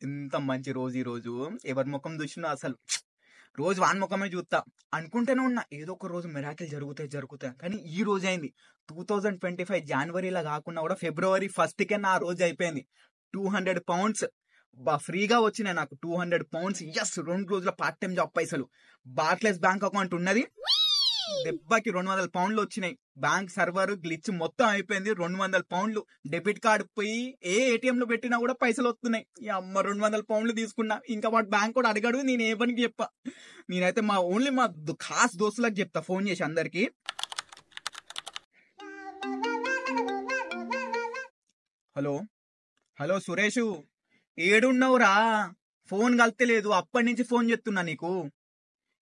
ఎంత మంచి రోజు ఈ రోజు. ఎవరి ముఖం చూసినా అసలు రోజు వాని ముఖమే చూస్తా అనుకుంటూనే ఉన్నా ఏదో ఒక రోజు మిరాకిల్ జరుగుతాయి కానీ ఈ రోజు అయింది. 2025 జనవరిలా కాకుండా కూడా ఫిబ్రవరి 1 కే నా రోజు అయిపోయింది. 200 పౌండ్స్ ఫ్రీగా వచ్చినాయి నాకు. 200 పౌండ్స్ ఎస్ 2 రోజుల పార్ట్ టైం జాబ్ పైసలు. బార్క్లేస్ బ్యాంక్ అకౌంట్ ఉన్నది, దెబ్బకి 200 పౌండ్లు వచ్చినాయి. బ్యాంక్ సర్వర్ గ్లిచ్ మొత్తం అయిపోయింది. 200 పౌండ్లు డెబిట్ కార్డు పోయి ఏ ఏటీఎం లో పెట్టినా కూడా పైసలు వస్తున్నాయి. ఈ అమ్మ 200 పౌండ్లు తీసుకున్నా. ఇంకా వాడు బ్యాంక్ కూడా అడిగాడు, నేను ఏ పనికి చెప్పా. నేనైతే ఓన్లీ మా ఖాస్ దోస్తులకు చెప్తా ఫోన్ చేసి అందరికి. హలో హలో సురేషు, ఏడున్నావురా? ఫోన్ కలతలేదు, అప్పటి నుంచి ఫోన్ చేస్తున్నా నీకు.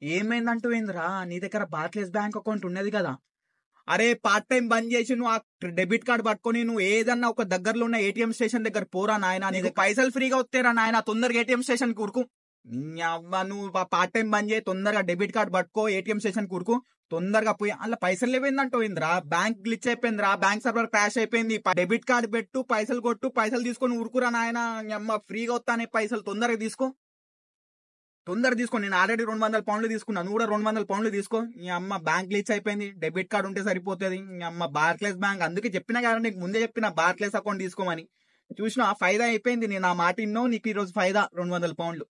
ఏమైందంటూ ఏందిరా? నీ దగ్గర బార్క్లేస్ బ్యాంక్ అకౌంట్ ఉన్నది కదా. అరే పార్ట్ టైం బంద్ చేసి నువ్వు ఆ డెబిట్ కార్డు పట్టుకొని నువ్వు ఏదన్నా ఒక దగ్గరలో ఉన్న ఏటీఎం స్టేషన్ దగ్గర పోరా నాయన. నీకు పైసలు ఫ్రీగా వస్తారా నాయన. తొందరగా ఏటీఎం స్టేషన్ కురుకు. నువ్వు పార్ట్ టైం బంద్ చేయి, తొందరగా డెబిట్ కార్డు పట్టుకో, ఏటీఎం స్టేషన్ కురుకు, తొందరగా పోయి. అలా పైసలు లేవేందంటో ఏందిరా? బ్యాంక్ గ్లిచ్ అయిపోయిందిరా, బ్యాంక్ సర్వర్ క్రాష్ అయిపోయింది. డెబిట్ కార్డు పెట్టు, పైసలు కొట్టు, పైసలు తీసుకొని ఉరుకురా నాయన. అమ్మ ఫ్రీగా వస్తానే పైసలు, తొందరగా తీసుకో. నేను ఆల్రెడీ 200 పౌండ్లు తీసుకున్నా, నువ్వు కూడా 200 పౌండ్లు తీసుకో. ఈ అమ్మ బ్యాంక్ గ్లిచ్ అయిపోయింది, డెబిట్ కార్డు ఉంటే సరిపోతుంది. ఈ అమ్మ బార్క్లేస్ బ్యాంక్, అందుకే చెప్పినా కదా నీకు, ముందే చెప్పిన బార్క్లేస్ అకౌంట్ తీసుకోమని. చూసినా ఫైదా అయిపోయింది. నేను ఆ మాట ఇన్నో, నీకు ఈ రోజు ఫైదా 200 పౌండ్లు.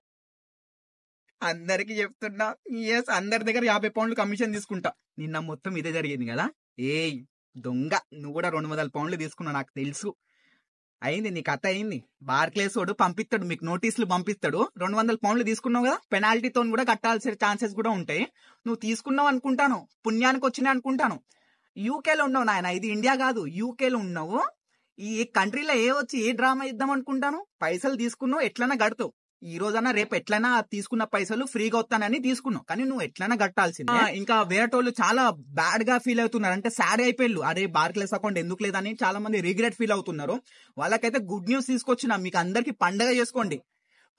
అందరికి చెప్తున్నా, ఎస్ అందరి దగ్గర 50 పౌండ్లు కమిషన్ తీసుకుంటా. నిన్న మొత్తం ఇదే జరిగింది కదా. ఏయ్ దొంగ, నువ్వు కూడా 200 పౌండ్లు తీసుకున్నావు, నాకు తెలుసు. అయింది నీ కథ అయింది. బార్క్లేస్ వాడు పంపిస్తాడు, మీకు నోటీసులు పంపిస్తాడు. 200 పౌండ్లు తీసుకున్నావు కదా, పెనాల్టీతో కూడా కట్టాల్సిన ఛాన్సెస్ కూడా ఉంటాయి. నువ్వు తీసుకున్నావు అనుకుంటాను, పుణ్యానికి వచ్చినాయి అనుకుంటాను. యూకేలో ఉన్నావు నాయన, ఇది ఇండియా కాదు, యూకేలో ఉన్నావు. ఈ కంట్రీలో ఏ డ్రామా ఇద్దాం అనుకుంటాను. పైసలు తీసుకున్నావు, ఎట్లైనా కడతావు. ఈ రోజన్నా రేపు ఎట్లైనా తీసుకున్న పైసలు ఫ్రీగా వస్తానని తీసుకున్నావు, కానీ నువ్వు ఎట్లైనా కట్టాల్సిందే. ఇంకా వేరేటోళ్ళు చాలా బ్యాడ్ గా ఫీల్ అవుతున్నారు, అంటే సాడ్ అయిపోయారు. అరే బార్క్లేస్ అకౌంట్ ఎందుకు లేదని చాలా మంది రిగ్రెట్ ఫీల్ అవుతున్నారు. వాళ్ళకైతే గుడ్ న్యూస్ తీసుకొచ్చిన, మీకు అందరికి పండగ చేసుకోండి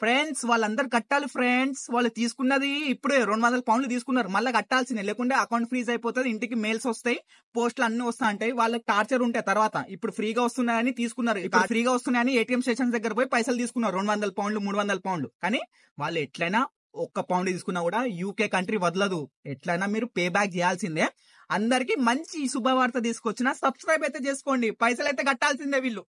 ఫ్రెండ్స్. వాళ్ళందరూ కట్టాలి ఫ్రెండ్స్. వాళ్ళు తీసుకున్నది ఇప్పుడే 200 పౌండ్లు తీసుకున్నారు, మళ్ళీ కట్టాల్సిందే, లేకుంటే అకౌంట్ ఫ్రీజ్ అయిపోతుంది. ఇంటికి మెయిల్స్ వస్తాయి, పోస్టులు అన్ని వస్తా ఉంటాయి, వాళ్ళకి టార్చర్ ఉంటాయి తర్వాత. ఇప్పుడు ఫ్రీగా వస్తున్నాయని తీసుకున్నారు, ఇప్పుడు ఫ్రీగా వస్తున్నాయని ఏటీఎం స్టేషన్ దగ్గర పోయి పైసలు తీసుకున్నారు, 200 పౌండ్లు 300 పౌండ్లు. కానీ వాళ్ళు ఎట్లయినా 1 పౌండ్ తీసుకున్నా కూడా యూకే కంట్రీ వదలదు, ఎట్లయినా మీరు పే బ్యాక్ చేయాల్సిందే. అందరికి మంచి శుభవార్త తీసుకొచ్చిన. సబ్స్క్రైబ్ అయితే చేసుకోండి, పైసలు అయితే కట్టాల్సిందే వీళ్ళు.